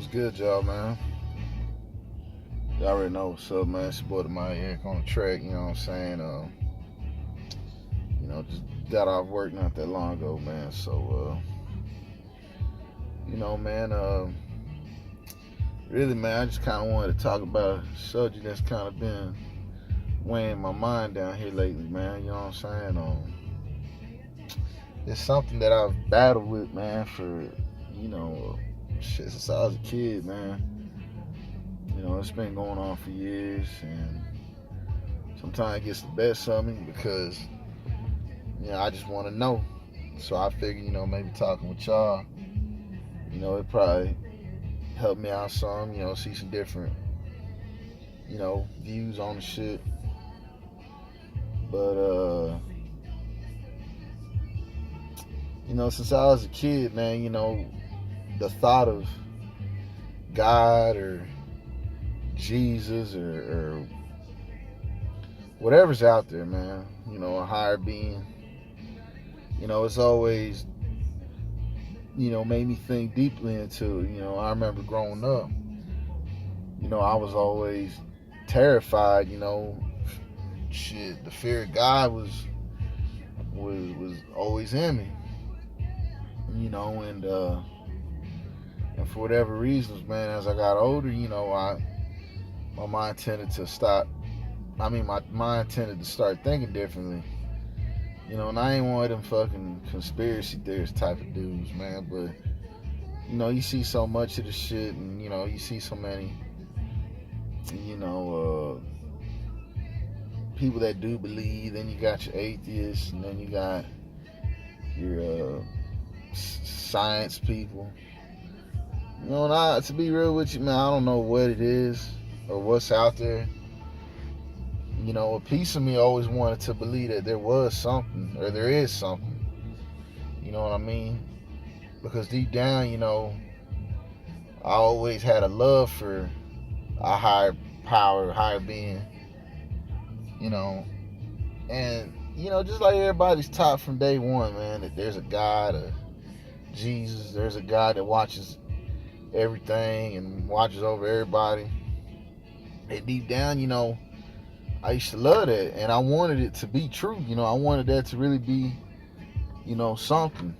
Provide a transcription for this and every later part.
What's good, y'all, man? Y'all already know what's up, man. It's your boy, my Eric on the track, you know what I'm saying? Just got off work not that long ago, man. So, man, really, man, I just kind of wanted to talk about a subject that's kind of been weighing my mind down here lately, man. You know what I'm saying? It's something that I've battled with, man, for, shit, since I was a kid, man. It's been going on for years, and sometimes it gets the best of me because, I just want to know. So I figured, maybe talking with y'all, it probably help me out some, see some different, views on the shit. But, since I was a kid, man, the thought of God or Jesus or whatever's out there, man, a higher being, it's always, made me think deeply into it. I remember growing up, I was always terrified, shit, the fear of God was always in me, and for whatever reasons, man, as I got older, my mind tended to my mind tended to start thinking differently. And I ain't one of them fucking conspiracy theorist type of dudes, man. But, you see so much of the shit, and, you see so many, people that do believe. Then you got your atheists, and then you got your science people. And to be real with you, man, I don't know what it is or what's out there. A piece of me always wanted to believe that there was something, or there is something. You know what I mean? Because deep down, I always had a love for a higher power, higher being. And, just like everybody's taught from day one, man, that there's a God, a Jesus, there's a God that watches everything and watches over everybody. And deep down, I used to love that, and I wanted it to be true. I wanted that to really be, something.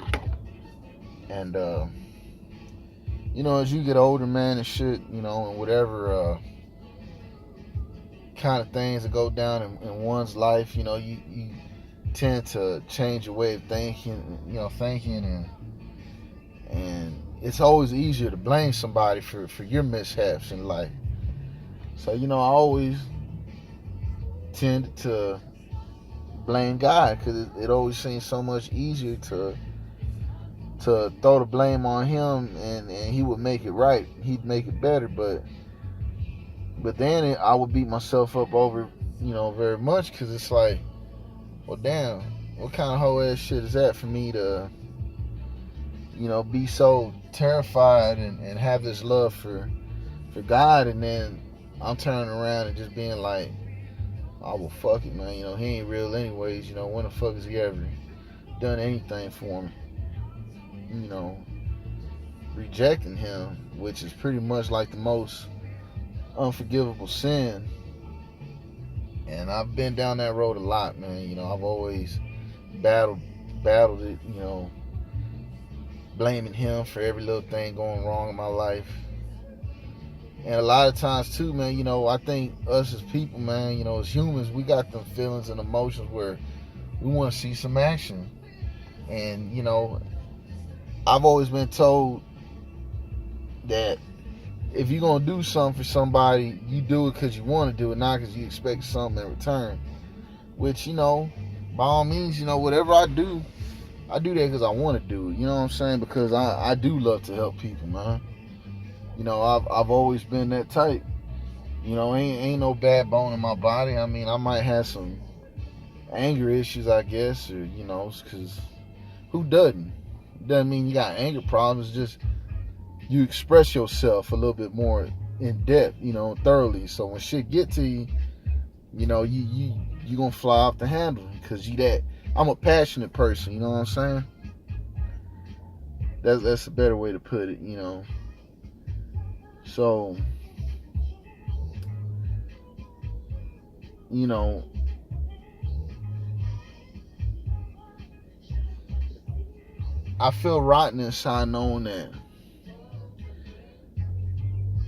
And, as you get older, man, and shit, and whatever kind of things that go down in one's life, you tend to change your way of thinking, and it's always easier to blame somebody for your mishaps in life. So, I always tend to blame God because it always seems so much easier to throw the blame on him, and he would make it right. He'd make it better, but then I would beat myself up over, very much, because it's like, well, damn, what kind of whole ass shit is that for me to, be so terrified and have this love for God, and then I'm turning around and just being like, oh, well, fuck it, man. He ain't real anyways. When the fuck has he ever done anything for me? Rejecting him, which is pretty much like the most unforgivable sin. And I've been down that road a lot, man. I've always battled it, blaming him for every little thing going wrong in my life. And a lot of times too, man, I think us as people, man, as humans, we got them feelings and emotions where we want to see some action. And, I've always been told that if you're going to do something for somebody, you do it because you want to do it, not because you expect something in return. Which, by all means, whatever I do that because I want to do it. You know what I'm saying? Because I do love to help people, man. I've always been that type. Ain't no bad bone in my body. I mean, I might have some anger issues, I guess, or, because who doesn't? It doesn't mean you got anger problems. It's just you express yourself a little bit more in depth, thoroughly. So when shit get to you, you gonna fly off the handle because I'm a passionate person, you know what I'm saying? That's a better way to put it, So, you know, I feel rotten inside knowing that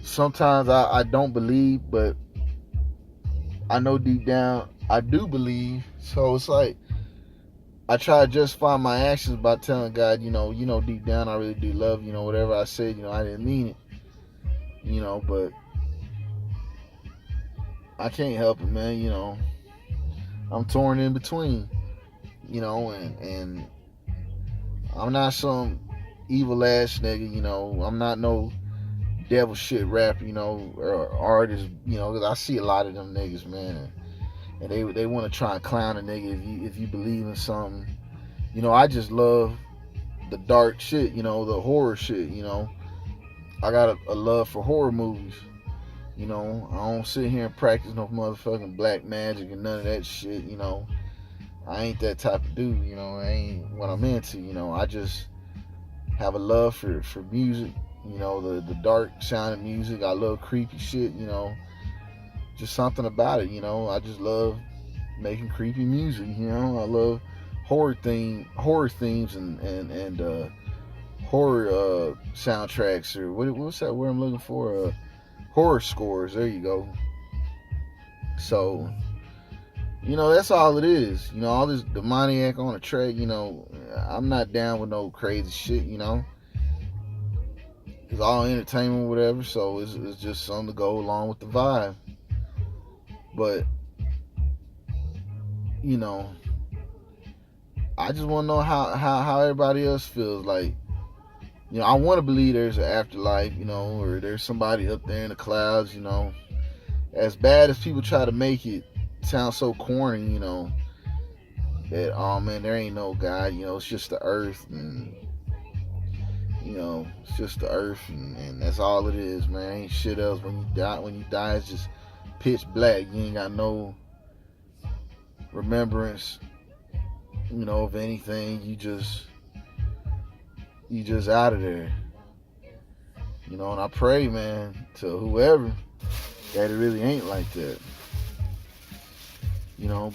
sometimes I don't believe, but I know deep down I do believe. So it's like I try to justify my actions by telling God, deep down I really do love you. Whatever I said, I didn't mean it. But I can't help it, man. I'm torn in between. And I'm not some evil ass nigga. I'm not no devil shit rapper. Or artist. Because I see a lot of them niggas, man, and they want to try and clown a nigga if you believe in something. I just love the dark shit. The horror shit. I got a love for horror movies. I don't sit here and practice no motherfucking black magic and none of that shit. I ain't that type of dude. I ain't what I'm into. I just have a love for music. The dark sounding music. I love creepy shit. Just something about it. I just love making creepy music. I love horror themes and horror soundtracks, or what's that word I'm looking for? Horror scores. There you go. So, that's all it is. All this demoniac on the track. I'm not down with no crazy shit. It's all entertainment, whatever. So it's just something to go along with the vibe. But I just want to know how everybody else feels. Like, I want to believe there's an afterlife, or there's somebody up there in the clouds, As bad as people try to make it sound so corny, that, oh man, there ain't no God, it's just the earth, and, it's just the earth, and that's all it is, man. Ain't shit else. When you die, it's just pitch black. You ain't got no remembrance, of anything. You just out of there. And I pray, man, to whoever that it really ain't like that.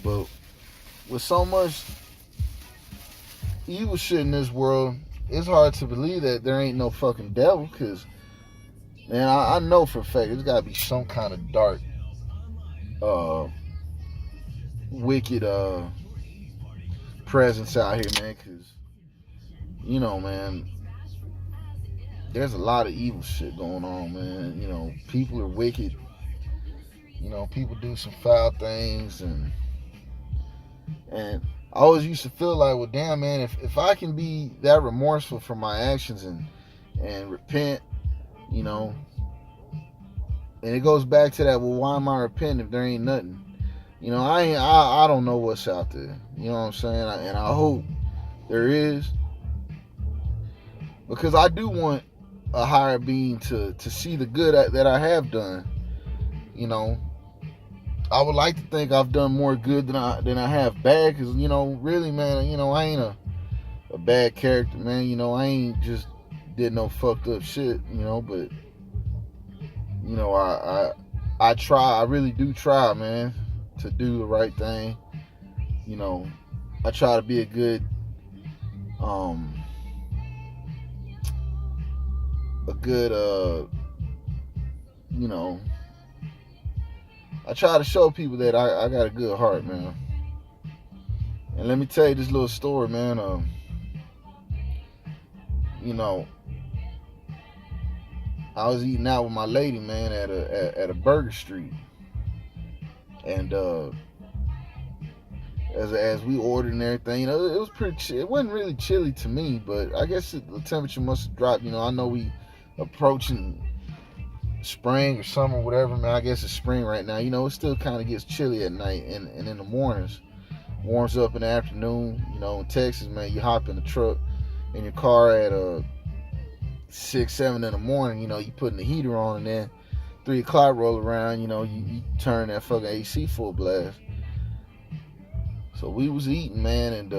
But with so much evil shit in this world, it's hard to believe that there ain't no fucking devil, because, man, I know for a fact there's gotta be some kind of dark, wicked, presence out here, man, because, man, there's a lot of evil shit going on, man. People are wicked. People do some foul things, and I always used to feel like, well, damn, man, if I can be that remorseful for my actions and repent, and it goes back to that, well, why am I repenting if there ain't nothing? I don't know what's out there. You know what I'm saying? And I hope there is, because I do want a higher being to see the good that I have done. I would like to think I've done more good than I have bad, because really, man, I ain't a bad character, man. I ain't just did no fucked up shit, but I try, I really do try, man, to do the right thing. I try to be a good I try to show people that I got a good heart, man. And let me tell you this little story, man. I was eating out with my lady, man, at a Burger Street, and as we ordered and everything, it was pretty. It wasn't really chilly to me, but I guess the temperature must have dropped. I know we approaching spring or summer, whatever, man. I guess it's spring right now. It still kind of gets chilly at night and in the mornings. Warms up in the afternoon. In Texas, man, you hop in the truck in your car at 6, 7 in the morning. You putting the heater on, and then 3 o'clock roll around. You turn that fucking AC full blast. So we was eating, man, and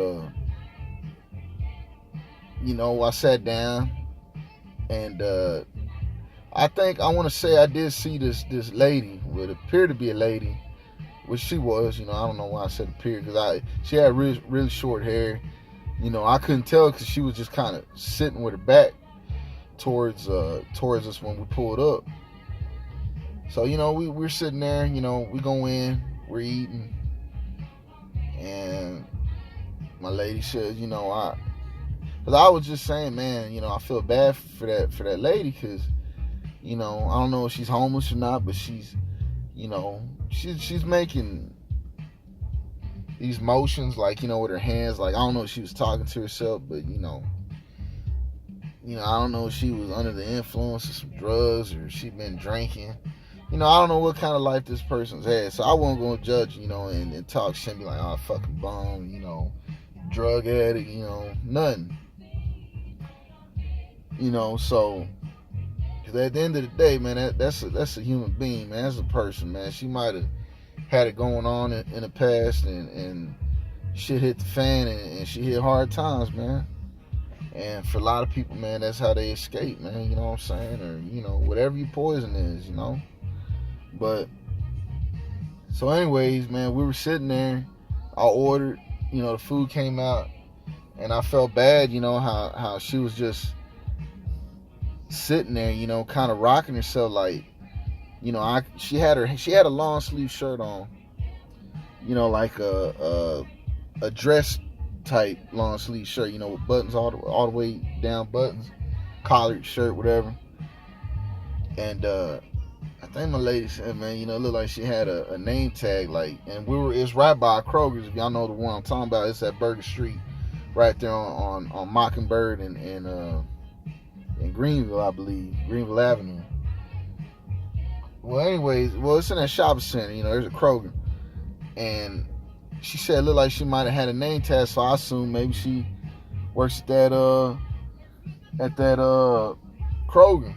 I sat down, and I think I want to say I did see this lady, what appeared to be a lady, which she was. I don't know why I said appeared, because she had really short hair. I couldn't tell because she was just kind of sitting with her back towards us when we pulled up. So we're sitting there. We go in, we're eating, and my lady says, because I was just saying, man, I feel bad for that lady, because I don't know if she's homeless or not, but she's making these motions, like, with her hands, like, I don't know if she was talking to herself, but I don't know if she was under the influence of some drugs or she been drinking. I don't know what kind of life this person's had, so I wasn't going to judge, and talk shit and be like, oh, fucking bum, drug addict, nothing. So, because at the end of the day, man, that's a human being, man. That's a person, man. She might have had it going on in the past, and shit hit the fan, and she hit hard times, man. And for a lot of people, man, that's how they escape, man. You know what I'm saying? Or, whatever your poison is, But, so anyways, man, we were sitting there. I ordered, the food came out. And I felt bad, how she was just sitting there, kind of rocking herself, like, she had a long sleeve shirt on, like a dress type long sleeve shirt, with buttons all the way down, buttons, collared shirt, whatever. And I think my lady said, man, it looked like she had a name tag, like, and it's right by Kroger's. If y'all know the one I'm talking about, it's at Burger Street, right there on Mockingbird and in Greenville, I believe, Greenville Avenue. Well, anyways, it's in that shopping center. There's a Kroger, and she said it looked like she might have had a name tag, so I assumed maybe she works at that Kroger.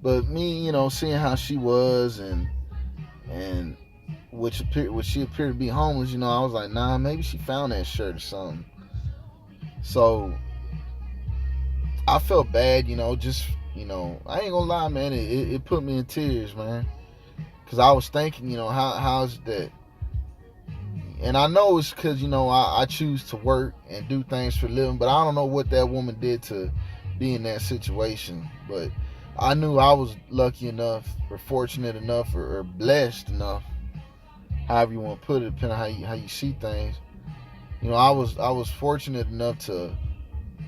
But me, seeing how she was and which she appeared to be homeless, I was like, nah, maybe she found that shirt or something. So I felt bad, just, I ain't gonna lie, man, it put me in tears, man. Because I was thinking, how's that? And I know it's because, I choose to work and do things for a living, but I don't know what that woman did to be in that situation. But I knew I was lucky enough, or fortunate enough, or blessed enough, however you want to put it, depending on how you see things. I was fortunate enough to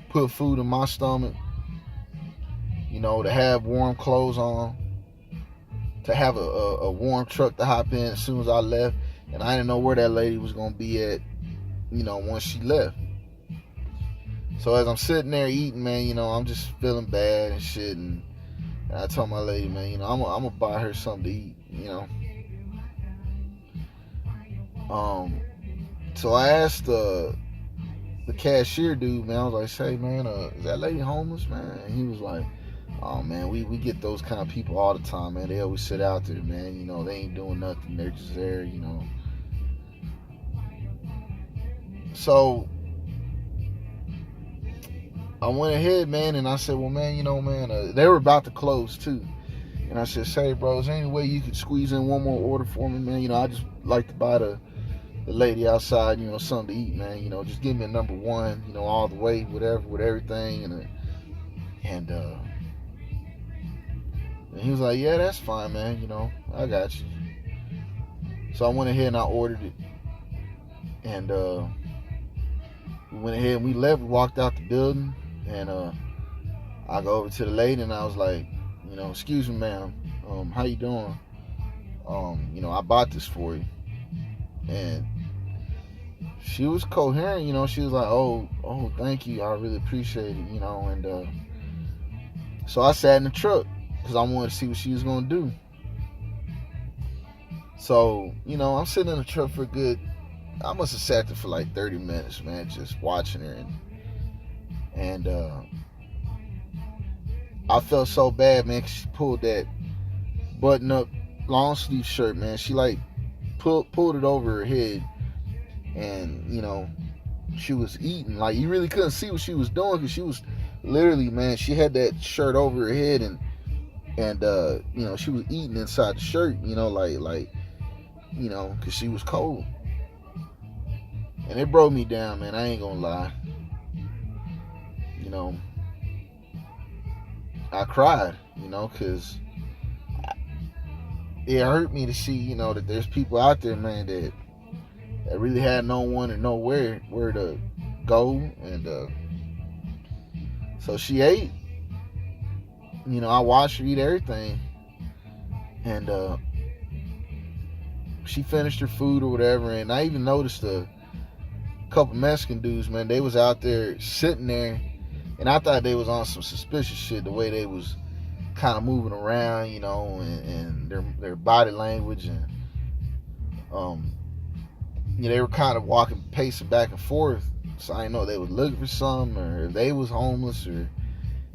put food in my stomach, to have warm clothes on, to have a warm truck to hop in as soon as I left, and I didn't know where that lady was gonna be at, once she left. So as I'm sitting there eating, man, I'm just feeling bad and shit, and I told my lady, man, I'm gonna buy her something to eat, So I asked the cashier dude, man, I was like, say, man, is that lady homeless, man? And he was like, oh, man, we get those kind of people all the time, man. They always sit out there, man, they ain't doing nothing, they're just there, So I went ahead, man, and I said, well, man, they were about to close too. And I said, say, bro, is there any way you could squeeze in one more order for me, man? I just like to buy the lady outside, something to eat, man. Just give me a number one, all the way, whatever, with everything. And he was like, yeah, that's fine, man. I got you. So I went ahead and I ordered it. And we went ahead and we left. We walked out the building. And I go over to the lady and I was like, excuse me, ma'am. How you doing? I bought this for you. And she was coherent, she was like, oh, thank you, I really appreciate it, and so I sat in the truck because I wanted to see what she was going to do. So, I'm sitting in the truck for I must have sat there for like 30 minutes, man, just watching her, and I felt so bad, man, because she pulled that button up long sleeve shirt, man. She like pulled it over her head, and she was eating, like, you really couldn't see what she was doing because she was literally, man, she had that shirt over her head and And she was eating inside the shirt, like because she was cold. And it broke me down, man. I ain't gonna lie. You know, I cried, because it hurt me to see, that there's people out there, man, that really had no one or nowhere where to go. And so she ate. I watched her eat everything. And she finished her food or whatever. And I even noticed a couple Mexican dudes, man, they was out there sitting there. And I thought they was on some suspicious shit, the way they was kind of moving around, and their body language. And they were kind of pacing back and forth. So I didn't know if they was looking for something, or if they was homeless, or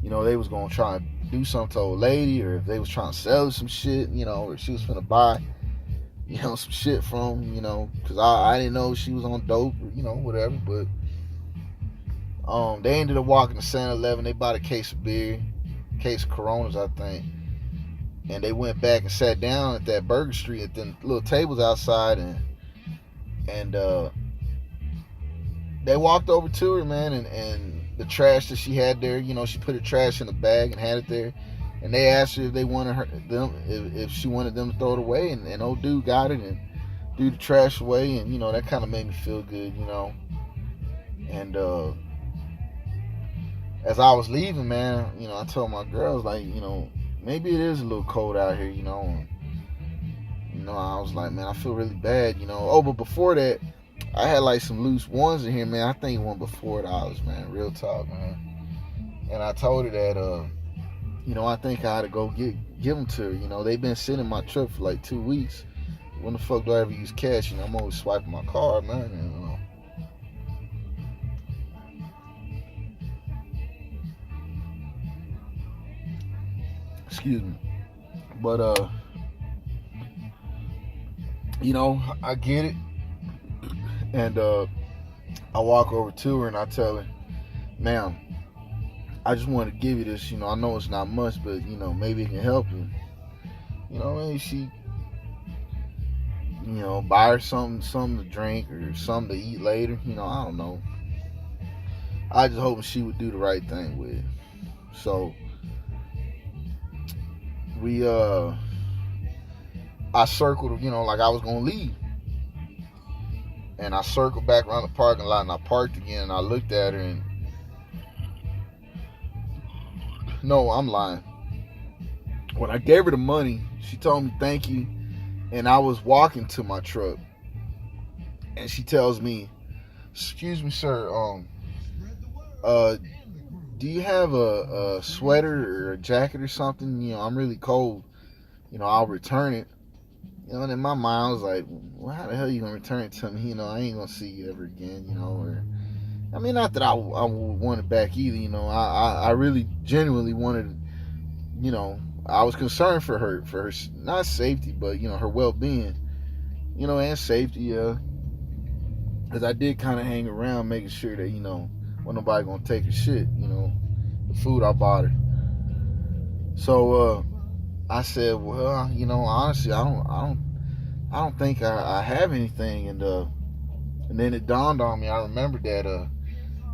they was gonna try and do something to old lady, or if they was trying to sell her some shit, or she was finna buy some shit from, because I didn't know she was on dope, or whatever. But they ended up walking to 7-Eleven. They bought a case of beer, case of Coronas, I think, and they went back and sat down at that Burger Street at the little tables outside. And they walked over to her, man, and the trash that she had there, she put her trash in a bag and had it there. And they asked her if they wanted if she wanted them to throw it away, and old dude got it and threw the trash away. And that kind of made me feel good, And as I was leaving, man, I told my girls, like, maybe it is a little cold out here, I was like, man, I feel really bad, Oh, but before that, I had like some loose ones in here, man. I think it went before $4, man. Real talk, man. And I told her that, I think I had to go give them to her. They've been sitting in my truck for like 2 weeks. When the fuck do I ever use cash? I'm always swiping my card, man. Excuse me. But I get it. And I walk over to her and I tell her, ma'am, I just want to give you this, I know it's not much, but maybe it can help you. Maybe she, buy her something to drink or something to eat later. I don't know. I just hoping she would do the right thing with it. So I circled, like I was gonna leave. And I circled back around the parking lot and I parked again, and I looked at her and no, I'm lying. When I gave her the money, she told me thank you, and I was walking to my truck, and she tells me, excuse me, sir, do you have a sweater or a jacket or something? I'm really cold. I'll return it. And in my mind, I was like, well, how the hell are you going to return it to me? I ain't going to see you ever again, or... I mean, not that I would want it back either, I really genuinely wanted, I was concerned for her, not safety, but, her well-being, and safety, because I did kind of hang around making sure that, when nobody going to take her shit, the food I bought her. So, I said, well, honestly, I don't think I have anything. And then it dawned on me. I remembered that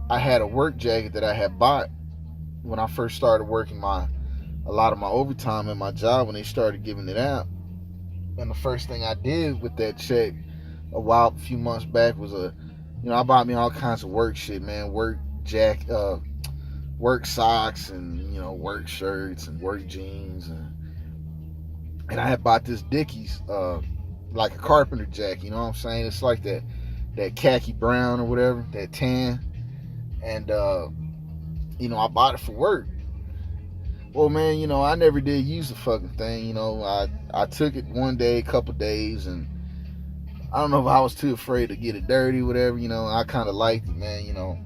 I had a work jacket that I had bought when I first started working a lot of my overtime in my job, when they started giving it out. And the first thing I did with that check a few months back was I bought me all kinds of work shit, man. Work socks, and work shirts and work jeans, and I had bought this Dickies, like a carpenter jacket, you know what I'm saying? It's like that khaki brown or whatever, that tan. And, I bought it for work. Well, man, I never did use the fucking thing. I took it one day, a couple days, and I don't know if I was too afraid to get it dirty, whatever, I kind of liked it, man,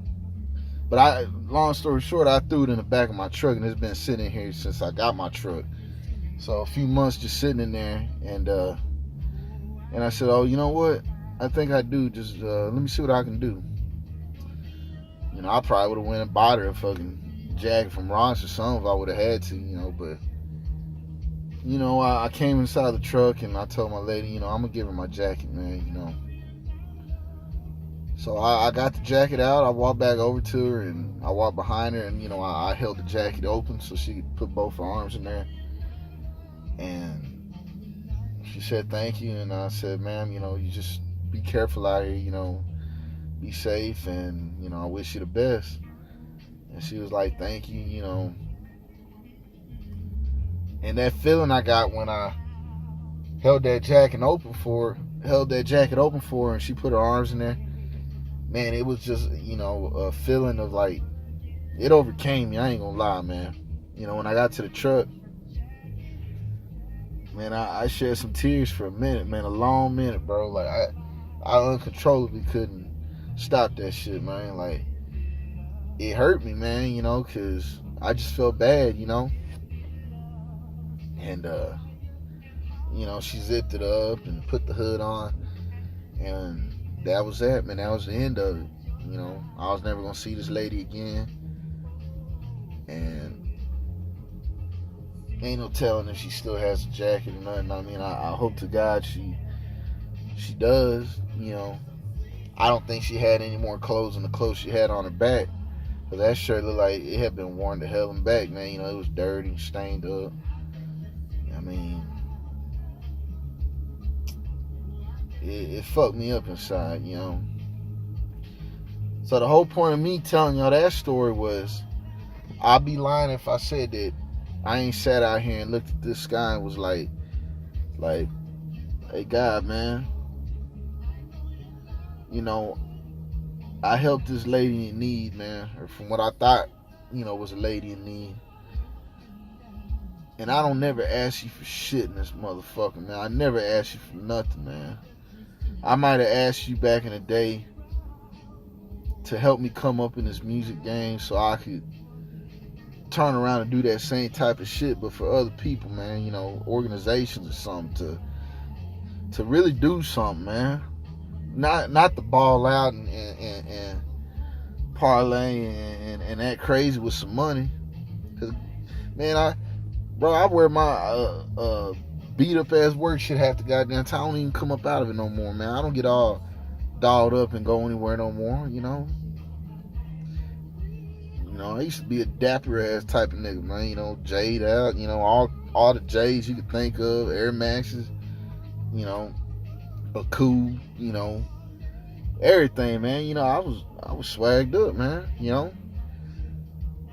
But long story short, I threw it in the back of my truck, and it's been sitting here since I got my truck. So a few months just sitting in there, and I said, oh, you know what? I think I do. Just let me see what I can do. I probably would have went and bought her a fucking jacket from Ross or something if I would have had to, but I came inside the truck and I told my lady, I'm gonna give her my jacket, man. So I got the jacket out. I walked back over to her and I walked behind her, and I held the jacket open so she could put both her arms in there. And she said thank you, and I said, ma'am, you just be careful out here, be safe, and I wish you the best. And she was like, thank you. And that feeling I got when I held that jacket open for her, and she put her arms in there, man, it was just, a feeling of like, it overcame me. I ain't gonna lie, man. When I got to the truck, man, I shed some tears for a minute, man, a long minute, bro. Like, I uncontrollably couldn't stop that shit, man. Like, it hurt me, man, because I just felt bad, And, she zipped it up and put the hood on, and that was that, man. That was the end of it. I was never gonna see this lady again, and ain't no telling if she still has a jacket or nothing. I mean, I hope to God she does. I don't think she had any more clothes than the clothes she had on her back, but that shirt looked like it had been worn to hell and back, man. It was dirty, stained up. I mean, it fucked me up inside, So the whole point of me telling y'all that story was, I'd be lying if I said that I ain't sat out here and looked at this sky and was like, hey God, man, I helped this lady in need, man, or from what I thought, was a lady in need. And I don't never ask you for shit in this motherfucker, man. I never ask you for nothing, man. I might have asked you back in the day to help me come up in this music game so I could turn around and do that same type of shit, but for other people, man, organizations or something, to really do something, man. Not to ball out and parlay and act crazy with some money. Cause, man, I wear my beat up ass work shit half the goddamn time. I don't even come up out of it no more, man. I don't get all dolled up and go anywhere no more, I used to be a dapper ass type of nigga, man. Jade out, all the J's you could think of, Air Maxes, a cool, everything, man. I was swagged up, man,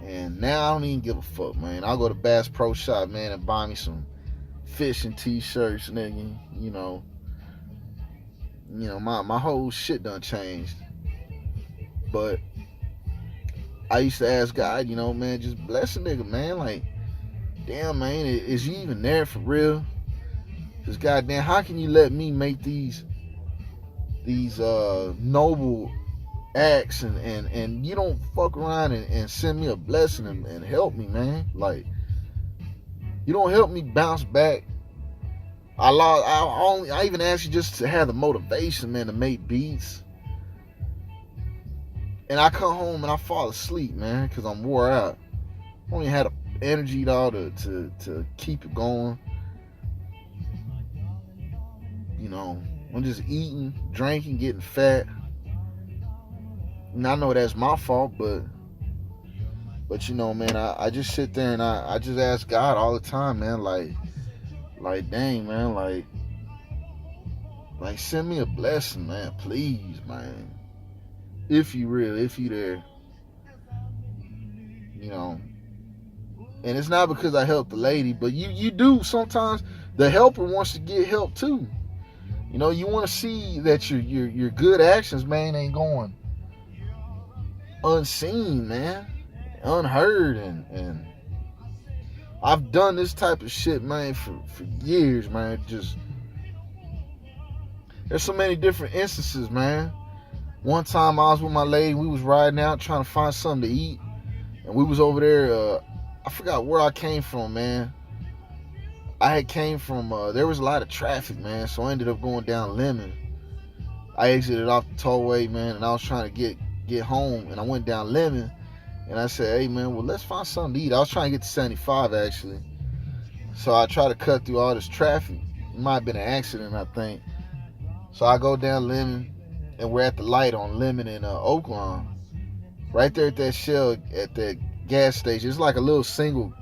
And now I don't even give a fuck, man. I'll go to Bass Pro Shop, man, and buy me some fishing t-shirts, nigga. My whole shit done changed. But I used to ask God, man, just bless a nigga, man. Like, damn, man, is you even there for real? Because goddamn, how can you let me make these noble acts and you don't fuck around and send me a blessing and help me, man? Like, you don't help me bounce back. I even asked you just to have the motivation, man, to make beats. And I come home and I fall asleep, man, because I'm wore out. I don't even have the energy at all to keep it going. I'm just eating, drinking, getting fat. And I know that's my fault, but man, I just sit there and I just ask God all the time, man, like dang, man, like send me a blessing, man, please, man. If you real, if you there, And it's not because I helped the lady, but you do sometimes. The helper wants to get help too. You want to see that your good actions, man, ain't going unseen, man, unheard, and I've done this type of shit, man, for years, man. Just there's so many different instances, man. One time I was with my lady, we was riding out trying to find something to eat, and we was over there, I forgot where I came from, man. I had came from, there was a lot of traffic, man, so I ended up going down Lemon. I exited off the tollway, man, and I was trying to get home, and I went down Lemon, and I said, hey, man, well, let's find something to eat. I was trying to get to 75, actually. So I try to cut through all this traffic. It might have been an accident, I think. So I go down Lemon, and we're at the light on Lemon and Oaklawn. Right there at that Shell, at that gas station. It's like a little single.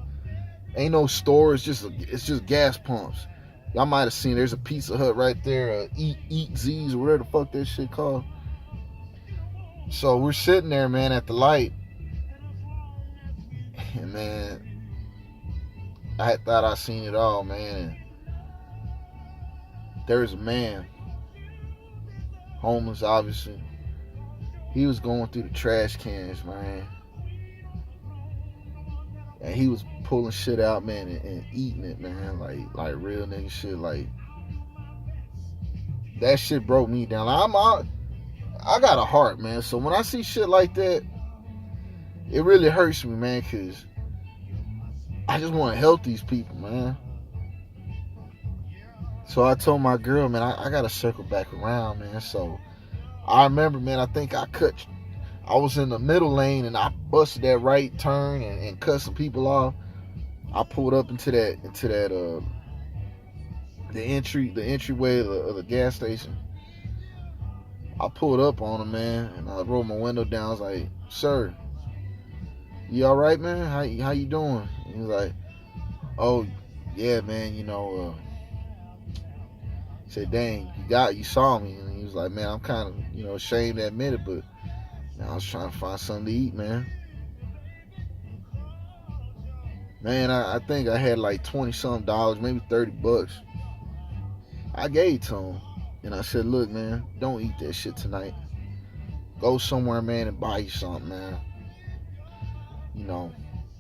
Ain't no store. It's just gas pumps. Y'all might have seen. There's a Pizza Hut right there. Eat Z's or whatever the fuck that shit called. So we're sitting there, man, at the light, and man, I thought I seen it all, man. And there's a man, homeless, obviously. He was going through the trash cans, man, and he was pulling shit out, man, and eating it, man, like real nigga shit. Like, that shit broke me down. I got a heart, man. So when I see shit like that, it really hurts me, man, because I just want to help these people, man. So I told my girl, man, I got to circle back around, man. So I remember, man, I was in the middle lane and I busted that right turn and cut some people off. I pulled up into the entryway of the gas station. I pulled up on him, man, and I rolled my window down. I was like, "Sir, you all right, man? How you doing?" And he was like, "Oh, yeah, man. He said, dang, you saw me." And he was like, "Man, I'm kind of, ashamed to admit it, but man, I was trying to find something to eat, man." Man, I think I had like $20-something, maybe $30. I gave to him. And I said, "Look, man, don't eat that shit tonight. Go somewhere, man, and buy you something, man.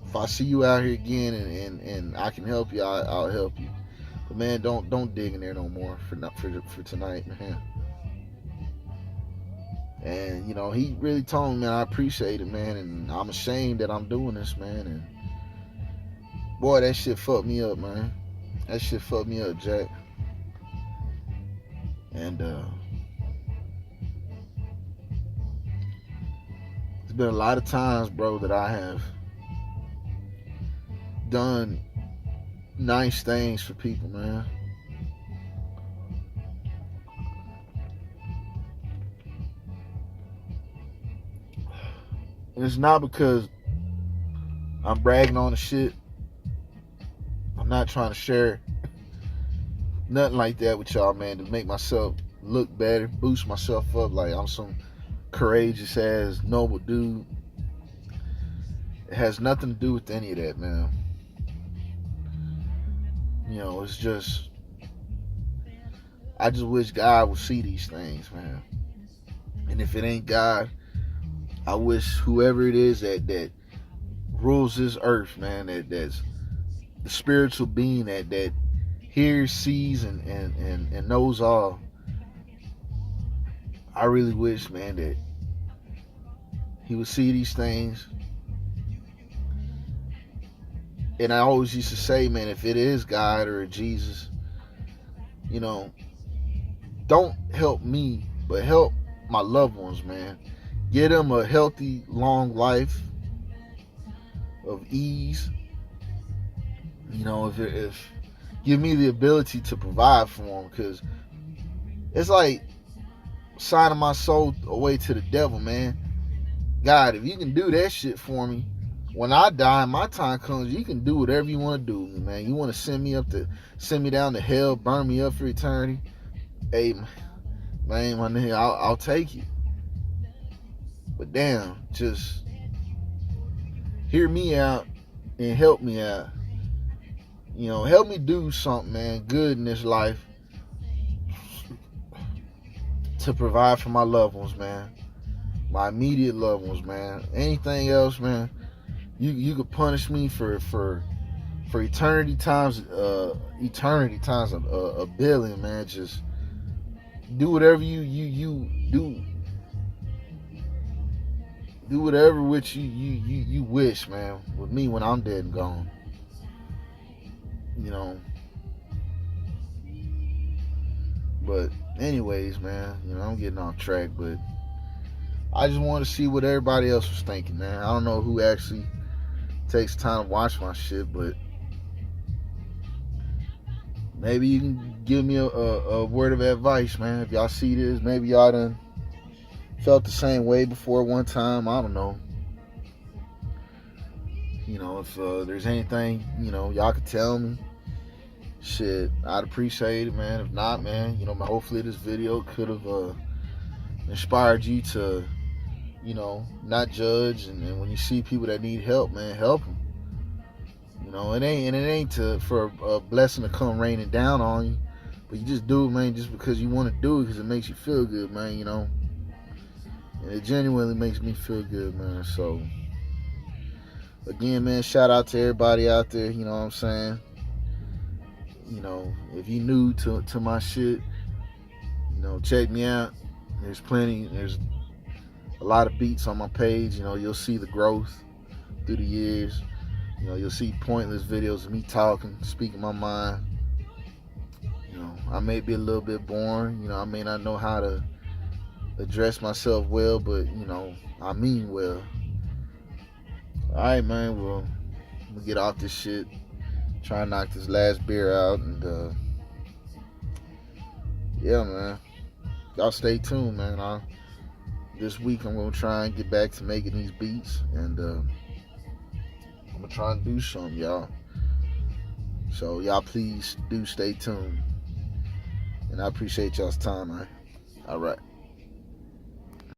If I see you out here again and I can help you, I'll help you. But man, don't dig in there no more for tonight, man." And he really told me, "Man, I appreciate it, man, and I'm ashamed that I'm doing this, man." And boy, that shit fucked me up, man. That shit fucked me up, Jack. And there's been a lot of times, bro, that I have done nice things for people, man. And it's not because I'm bragging on the shit. I'm not trying to share nothing like that with y'all, man, to make myself look better, boost myself up like I'm some courageous ass noble dude. It has nothing to do with any of that, man. It's just, I just wish God would see these things, man. And if it ain't God, I wish whoever it is that rules this earth, man, that's the spiritual being that hears, sees, and knows all. I really wish, man, that he would see these things. And I always used to say, man, if it is God or Jesus, don't help me, but help my loved ones, man. Get them a healthy, long life of ease. If give me the ability to provide for them, because it's like signing my soul away to the devil, man. God, if you can do that shit for me, when I die and my time comes, you can do whatever you want to do, man. You want to send me down to hell, burn me up for eternity? Hey, man, my nigga, I'll take it. But damn, just hear me out and help me out. Help me do something, man, good in this life to provide for my loved ones, man. My immediate loved ones, man. Anything else, man, you could punish me for eternity times a billion, man. Just do whatever you do. Do whatever which you wish, man, with me when I'm dead and gone. But anyways, man, I'm getting off track, but I just want to see what everybody else was thinking, man. I don't know who actually takes time to watch my shit, but maybe you can give me a word of advice, man. If y'all see this, maybe y'all done felt the same way before one time. I don't know. You know, if there's anything, you know, y'all could tell me. Shit, I'd appreciate it, man. If not, man, you know, hopefully this video could have inspired you to, you know, not judge. And when you see people that need help, man, help them. You know, it ain't for a blessing to come raining down on you, but you just do it, man, just because you want to do it, because it makes you feel good, man. You know, and it genuinely makes me feel good, man. So again, man, shout out to everybody out there. You know what I'm saying? You know, if you new to my shit, you know, check me out. There's a lot of beats on my page. You know, you'll see the growth through the years. You know, you'll see pointless videos of me talking, speaking my mind. You know, I may be a little bit boring. You know, I may not know how to address myself well, but, you know, I mean well. All right, man, well, I'm going to get off this shit. Try and knock this last beer out, and yeah, man, y'all stay tuned, man. This week I'm gonna try and get back to making these beats, and I'm gonna try and do something, y'all. So y'all please do stay tuned, and I appreciate y'all's time, man. All right.